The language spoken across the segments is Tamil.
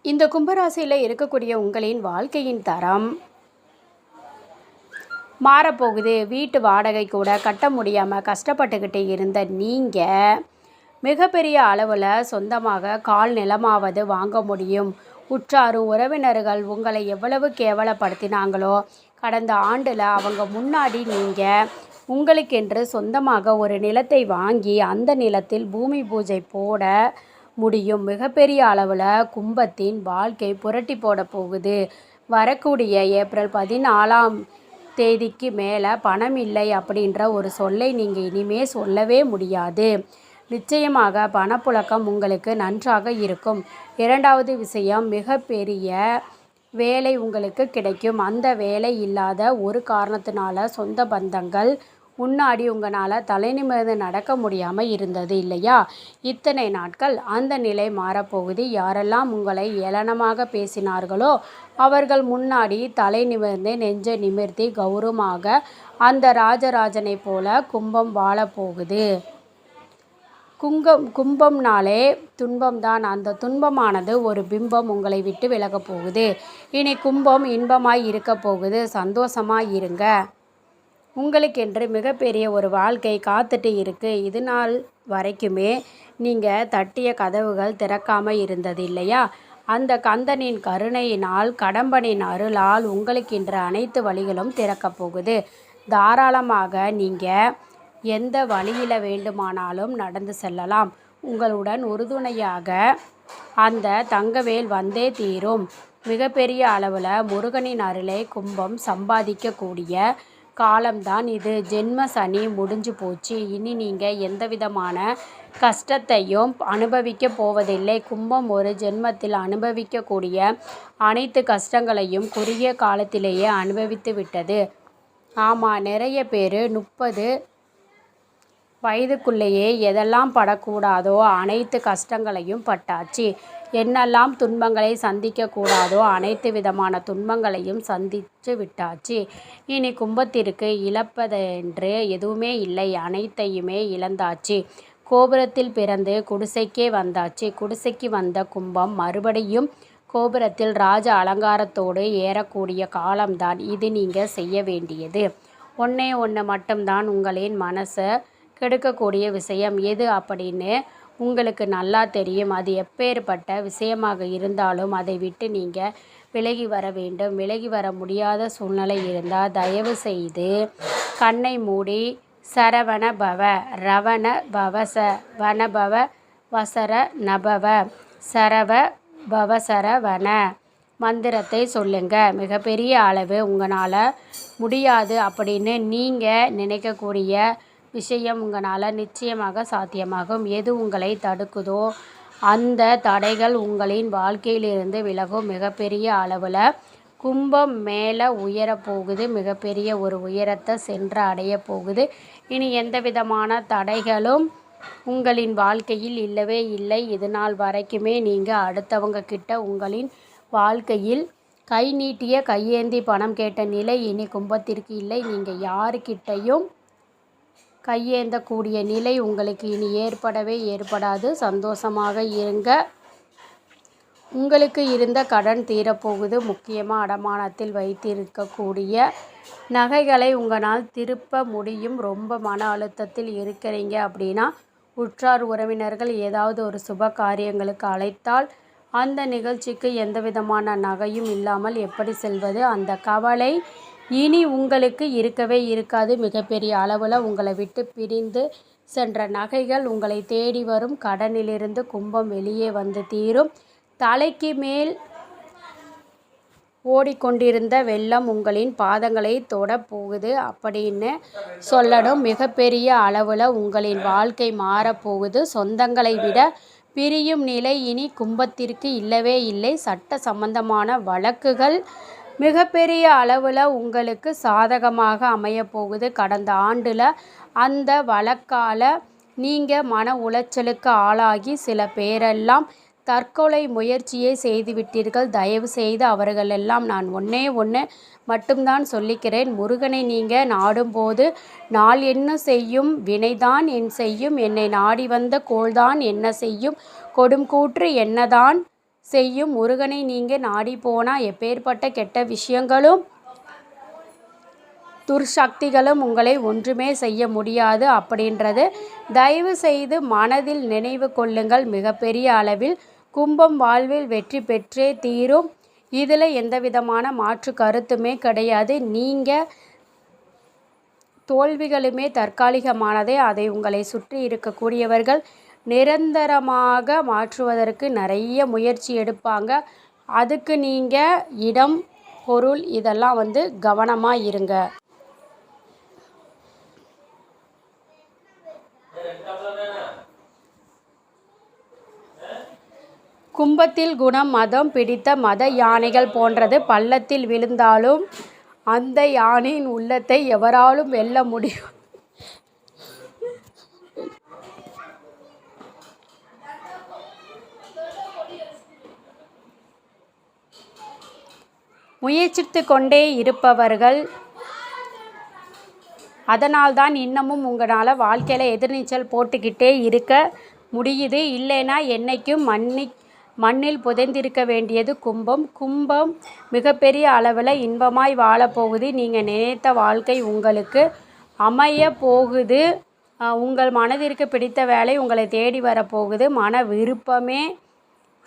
இந்த கும்பராசியில் இருக்கக்கூடிய உங்களின் வாழ்க்கையின் தரம் மாறப்போகுது. வீட்டு வாடகை கூட கட்ட முடியாமல் கஷ்டப்பட்டுக்கிட்டு இருந்த நீங்கள் மிகப்பெரிய அளவில் சொந்தமாக கால் நிலமாவது வாங்க முடியும். உற்றாரும் உறவினர்கள் உங்களை எவ்வளவு கேவலப்படுத்தினாங்களோ கடந்த ஆண்டில் அவங்க முன்னாடி நீங்கள் உங்களுக்கென்று சொந்தமாக ஒரு நிலத்தை வாங்கி அந்த நிலத்தில் பூமி பூஜை போட முடியும். மிகப்பெரிய அளவில் கும்பத்தின் வாழ்க்கை புரட்டி போட போகுது. வரக்கூடிய ஏப்ரல் 14ஆம் தேதிக்கு மேலே பணம் இல்லை அப்படின்ற ஒரு சொல்லை நீங்கள் இனிமே சொல்லவே முடியாது. நிச்சயமாக பணப்புழக்கம் உங்களுக்கு நன்றாக இருக்கும். இரண்டாவது விஷயம், மிகப்பெரிய வேலை உங்களுக்கு கிடைக்கும். அந்த வேலை இல்லாத ஒரு காரணத்தினால சொந்த பந்தங்கள் முன்னாடி உங்களால் தலை நிமிர்ந்து நடக்க முடியாமல் இருந்தது இல்லையா? இத்தனை நாட்கள் அந்த நிலை மாறப்போகுது. யாரெல்லாம் உங்களை ஏளனமாக பேசினார்களோ அவர்கள் முன்னாடி தலை நிமிர்ந்து நெஞ்சை நிமிர்த்தி கௌரவமாக அந்த ராஜராஜனை போல கும்பம் வாழப்போகுது. கும்பம்னாலே துன்பம்தான். அந்த துன்பமானது ஒரு பிம்பம் உங்களை விட்டு விலகப் போகுது. இனி கும்பம் இன்பமாய் இருக்க போகுது. சந்தோஷமாக இருங்க. உங்களுக்கென்று மிகப்பெரிய ஒரு வாழ்க்கை காத்துட்டு இருக்குது. இது நாள் வரைக்குமே நீங்கள் தட்டிய கதவுகள் திறக்காமல் இருந்தது இல்லையா? அந்த கந்தனின் கருணையினால் கடம்பனின் அருளால் உங்களுக்கென்று அனைத்து வழிகளும் திறக்கப் போகுது. தாராளமாக நீங்கள் எந்த வழியில் வேண்டுமானாலும் நடந்து செல்லலாம். உங்களுடன் உறுதுணையாக அந்த தங்கவேல் வந்தே தீரும். மிகப்பெரிய அளவில் முருகனின் அருளை கும்பம் சம்பாதிக்கக்கூடிய காலம்தான் இது. ஜென்ம சனி முடிஞ்சு போச்சு. இனி நீங்கள் எந்த விதமான கஷ்டத்தையும் அனுபவிக்க போவதில்லை. கும்பம் ஒரு ஜென்மத்தில் அனுபவிக்கக்கூடிய அனைத்து கஷ்டங்களையும் குறுகிய காலத்திலேயே அனுபவித்து விட்டது. ஆமாம், நிறைய பேர் 30 வயதுக்குள்ளேயே எதெல்லாம் படக்கூடாதோ அனைத்து கஷ்டங்களையும் பட்டாச்சு. என்னெல்லாம் துன்பங்களை சந்திக்கக்கூடாதோ அனைத்து விதமான துன்பங்களையும் சந்தித்து விட்டாச்சு. இனி கும்பத்திற்கு இழப்பதென்று எதுவுமே இல்லை. அனைத்தையுமே இழந்தாச்சு. கோபுரத்தில் பிறந்து குடிசைக்கே வந்தாச்சு. குடிசைக்கு வந்த கும்பம் மறுபடியும் கோபுரத்தில் ராஜ அலங்காரத்தோடு ஏறக்கூடிய காலம்தான் இது. நீங்கள் செய்ய வேண்டியது ஒன்று மட்டும்தான். உங்களின் மனசை கெடுக்கக்கூடிய விஷயம் எது அப்படின்னு உங்களுக்கு நல்லா தெரியும். அது எப்பேற்பட்ட விஷயமாக இருந்தாலும் அதை விட்டு நீங்கள் விலகி வர வேண்டும். விலகி வர முடியாத சூழ்நிலை இருந்தால் தயவு செய்து கண்ணை மூடி சரவண பவ ரவண பவச வனபவ வசர நபவ சரவ பவசரவன மந்திரத்தை சொல்லுங்க. மிகப்பெரிய அளவு உங்களால் முடியாது அப்படின்னு நீங்கள் நினைக்கக்கூடிய விஷயம் உங்களால் நிச்சயமாக சாத்தியமாகும். எது உங்களை தடுக்குதோ அந்த தடைகள் உங்களின் வாழ்க்கையிலிருந்து விலகும். மிகப்பெரிய அளவில் கும்பம் மேலே உயரப்போகுது. மிகப்பெரிய ஒரு உயரத்தை சென்று அடைய போகுது. இனி எந்த விதமான தடைகளும் உங்களின் வாழ்க்கையில் இல்லவே இல்லை. இது நாள் வரைக்குமே நீங்கள் அடுத்தவங்க கிட்ட உங்களின் வாழ்க்கையில் கை நீட்டிய கையேந்தி பணம் கேட்ட நிலை இனி கும்பத்திற்கு இல்லை. நீங்கள் யாருக்கிட்டையும் கையேந்தக்கூடிய நிலை உங்களுக்கு இனி ஏற்படாது. சந்தோஷமாக இருங்க. உங்களுக்கு இருந்த கடன் தீரப்போகுது. முக்கியமாக அடமானத்தில் வைத்திருக்கக்கூடிய நகைகளை உங்களால் திருப்ப முடியும். ரொம்ப மன அழுத்தத்தில் இருக்கிறீங்க அப்படின்னா உற்றார் உறவினர்கள் ஏதாவது ஒரு சுப காரியங்களுக்கு அழைத்தால் அந்த நிகழ்ச்சிக்கு எந்த விதமான நகையும் இல்லாமல் எப்படி செல்வது? அந்த கவலை இனி உங்களுக்கு இருக்கவே இருக்காது. மிகப்பெரிய அளவில் உங்களை விட்டு பிரிந்து சென்ற நகைகள் உங்களை தேடி வரும். கடனிலிருந்து கும்பம் வெளியே வந்து தீரும். தலைக்கு மேல் ஓடிக்கொண்டிருந்த வெள்ளம் உங்களின் பாதங்களை தொட போகுது அப்படின்னு சொல்லணும். மிகப்பெரிய அளவில் உங்களின் வாழ்க்கை மாறப்போகுது. சொந்தங்களை விட பிரியும் நிலை இனி கும்பத்திற்கு இல்லவே இல்லை. சட்ட சம்பந்தமான வழக்குகள் மிகப்பெரிய அளவில் உங்களுக்கு சாதகமாக அமையப்போகுது. கடந்த ஆண்டில் அந்த வழக்கால் நீங்கள் மன உளைச்சலுக்கு ஆளாகி சில பேரெல்லாம் தற்கொலை முயற்சியை செய்துவிட்டீர்கள். தயவு செய்து அவர்களெல்லாம் நான் ஒன்று மட்டும்தான் சொல்லிக்கிறேன். முருகனை நீங்கள் நாடும்போது நாள் என்ன செய்யும், வினைதான் செய்யும், என்னை நாடி வந்த கோள்தான் என்ன செய்யும், கொடுங்கூற்று என்னதான் செய்யும் முருகனை நீங்கள் நாடி போனால் எப்பேற்பட்ட கெட்ட விஷயங்களும் துர்சக்திகளும் உங்களை ஒன்றுமே செய்ய முடியாது அப்படின்றது தயவு செய்து மனதில் நினைவு கொள்ளுங்கள். மிகப்பெரிய அளவில் கும்பம் வாழ்வில் வெற்றி பெற்றே தீரும். இதில் எந்த விதமான மாற்று கருத்துமே கிடையாது. நீங்கள் தோல்விகளுமே தற்காலிகமானதே. அதை உங்களை சுற்றி இருக்கக்கூடியவர்கள் நிரந்தரமாக மாற்றுவதற்கு நிறைய முயற்சி எடுப்பாங்க. அதுக்கு நீங்கள் இடம், பொருள் இதெல்லாம் கவனமாக இருங்க. கும்பத்தில் குணம் மதம் பிடித்த மத யானைகள் போன்றது. பள்ளத்தில் விழுந்தாலும் அந்த யானையின் உள்ளத்தை எவராலும் வெல்ல முடியும். முயற்சித்து கொண்டே இருப்பவர்கள். அதனால்தான் இன்னமும் உங்களால் வாழ்க்கையில் எதிர்நீச்சல் போட்டுக்கிட்டே இருக்க முடியுது. இல்லைன்னா என்றைக்கும் மண்ணில் புதைந்திருக்க வேண்டியது கும்பம். கும்பம் மிகப்பெரிய அளவில் இன்பமாய் வாழப்போகுது. நீங்கள் நினைத்த வாழ்க்கை உங்களுக்கு அமைய போகுது. உங்கள் மனதிற்கு பிடித்த வேலை உங்களை தேடி வரப்போகுது. மன விருப்பமே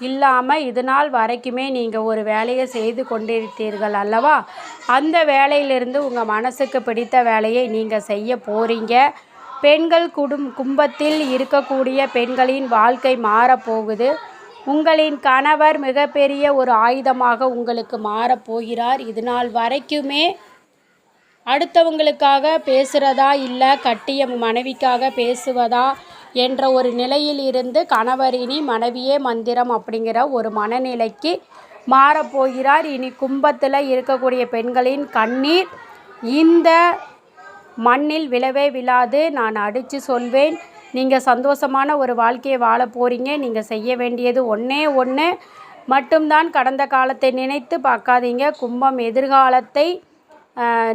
இல்லாமல் இது நாள் வரைக்குமே நீங்கள் ஒரு வேலையை செய்து கொண்டிருத்தீர்கள் அல்லவா? அந்த வேலையிலிருந்து உங்கள் மனசுக்கு பிடித்த வேலையை நீங்கள் செய்ய போகிறீங்க. பெண்கள் கும்பத்தில் இருக்கக்கூடிய பெண்களின் வாழ்க்கை மாறப்போகுது. உங்களின் கணவர் மிகப்பெரிய ஒரு ஆயுதமாக உங்களுக்கு மாறப்போகிறார். இது நாள் வரைக்குமே அடுத்தவங்களுக்காக பேசுகிறதா இல்லை கட்டிய மனைவிக்காக பேசுவதா என்ற ஒரு நிலையில் இருந்து கணவரினி மனைவியே மந்திரம் அப்படிங்கிற ஒரு மனநிலைக்கு மாறப்போகிறார். இனி கும்பத்தில் இருக்கக்கூடிய பெண்களின் கண்ணீர் இந்த மண்ணில் விழவே விழாது. நான் அடித்து சொல்வேன். நீங்கள் சந்தோஷமான ஒரு வாழ்க்கையை வாழ போகிறீங்க. நீங்கள் செய்ய வேண்டியது ஒன்று மட்டும்தான். கடந்த காலத்தை நினைத்து பார்க்காதீங்க. கும்பம் எதிர்காலத்தை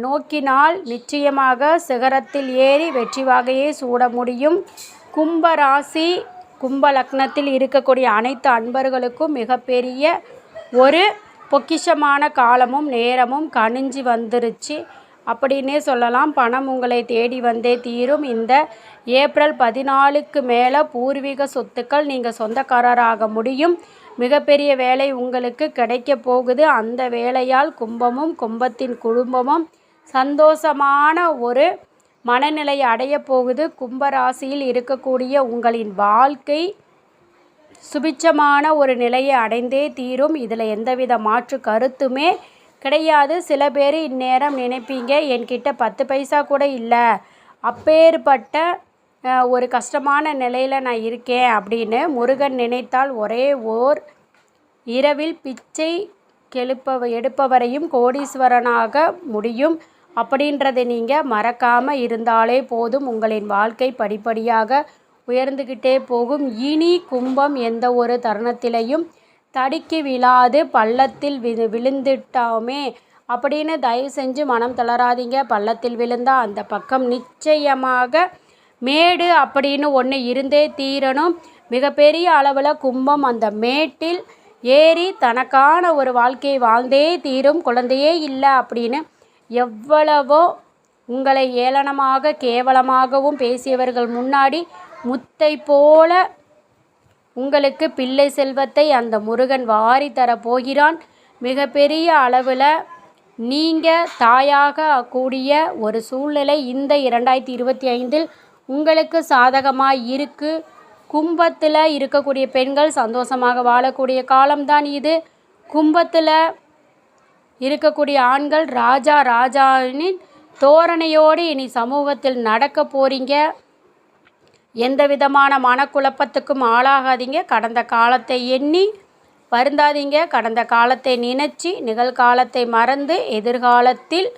நோக்கினால் நிச்சயமாக சிகரத்தில் ஏறி வெற்றி வாகையை சூட முடியும். கும்ப ராசி கும்ப லக்னத்தில் இருக்கக்கூடிய அனைத்து அன்பர்களுக்கும் மிகப்பெரிய ஒரு பொக்கிஷமான காலமும் நேரமும் கனிஞ்சு வந்துருச்சு அப்படின்னே சொல்லலாம். பணம் உங்களை தேடி வந்தே தீரும். இந்த ஏப்ரல் 14க்கு மேலே பூர்வீக சொத்துக்கள் நீங்கள் சொந்தக்காரராக முடியும். மிகப்பெரிய வேலை உங்களுக்கு கிடைக்க போகுது. அந்த வேலையால் கும்பமும் கும்பத்தின் குடும்பமும் சந்தோஷமான ஒரு மனநிலையை அடைய போகுது. கும்பராசியில் இருக்கக்கூடிய உங்களின் வாழ்க்கை சுபிட்சமான ஒரு நிலையை அடைந்தே தீரும். இதில் எந்தவித மாற்று கருத்துமே கிடையாது. சில பேர் இந்நேரம் நினைப்பீங்க, என்கிட்ட 10 பைசா கூட இல்லை, அப்பேற்பட்ட ஒரு கஷ்டமான நிலையில் நான் இருக்கேன் அப்படின்னு. முருகன் நினைத்தால் ஒரே ஓர் இரவில் பிச்சை எடுப்பவரையும் கோடீஸ்வரனாக முடியும் அப்படின்றதை நீங்கள் மறக்காமல் இருந்தாலே போதும். உங்களின் வாழ்க்கை படிப்படியாக உயர்ந்துக்கிட்டே போகும். இனி கும்பம் எந்த ஒரு தருணத்திலையும் தடுக்கி விழாது. பள்ளத்தில் விழுந்துட்டோமே அப்படின்னு தயவு செஞ்சு மனம் தளராதீங்க. பள்ளத்தில் விழுந்தால் அந்த பக்கம் நிச்சயமாக மேடு அப்படின்னு ஒன்று இருந்தே தீரணும். மிகப்பெரிய அளவில் கும்பம் அந்த மேட்டில் ஏறி தனக்கான ஒரு வாழ்க்கையை வாழ்ந்தே தீரும். குழந்தையே இல்லை அப்படின்னு எவ்வளவோ உங்களை ஏளனமாக கேவலமாகவும் பேசியவர்கள் முன்னாடி முத்தை போல உங்களுக்கு பிள்ளை செல்வத்தை அந்த முருகன் வாரி தரப்போகிறான். மிகப்பெரிய அளவில் நீங்கள் தாயாக கூடிய ஒரு சூழ்நிலை இந்த 2025 உங்களுக்கு சாதகமாக இருக்குது. கும்பத்தில் இருக்கக்கூடிய பெண்கள் சந்தோஷமாக வாழக்கூடிய காலம்தான் இது. கும்பத்தில் இருக்கக்கூடிய ஆண்கள் ராஜாவின் தோரணையோடு இனி சமூகத்தில் நடக்க போகிறீங்க. எந்த விதமான மனக்குழப்பத்துக்கும் ஆளாகாதீங்க. கடந்த காலத்தை எண்ணி வருந்தாதீங்க. கடந்த காலத்தை நினைச்சி நிகழ்காலத்தை மறந்து எதிர்காலத்தில்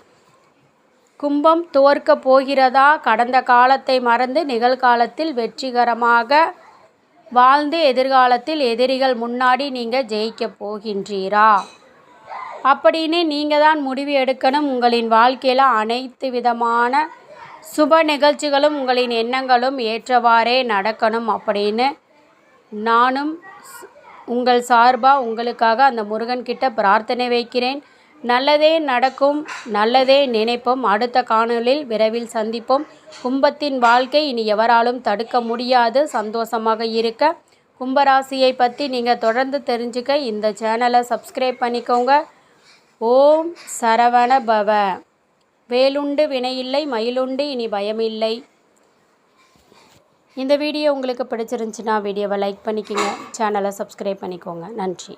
கும்பம் தோற்க போகிறதா? கடந்த காலத்தை மறந்து நிகழ்காலத்தில் வெற்றிகரமாக வாழ்ந்து எதிர்காலத்தில் எதிரிகள் முன்னாடி நீங்கள் ஜெயிக்க போகின்றீரா அப்படின்னு நீங்கள் தான் முடிவு எடுக்கணும். உங்களின் வாழ்க்கையில் அனைத்து விதமான சுப நிகழ்ச்சிகளும் உங்களின் எண்ணங்களும் ஏற்றவாறே நடக்கணும் அப்படின்னு நானும் உங்கள் சார்பாக உங்களுக்காக அந்த முருகன்கிட்ட பிரார்த்தனை வைக்கிறேன். நல்லதே நடக்கும், நல்லதே நினைப்போம். அடுத்த காணொளியில் விரைவில் சந்திப்போம். கும்பத்தின் வாழ்க்கை இனி எவராலும் தடுக்க முடியாது. சந்தோஷமாக இருக்க கும்பராசியை பற்றி நீங்கள் தொடர்ந்து தெரிஞ்சுக்க இந்த சேனலை சப்ஸ்கிரைப் பண்ணிக்கோங்க. ஓம் சரவண பவ. வேலுண்டு வினையில்லை, மயிலுண்டு இனி பயமில்லை. இந்த வீடியோ உங்களுக்கு பிடிச்சிருந்துச்சுன்னா வீடியோவை லைக் பண்ணிக்கோங்க, சேனலை சப்ஸ்கிரைப் பண்ணிக்கோங்க. நன்றி.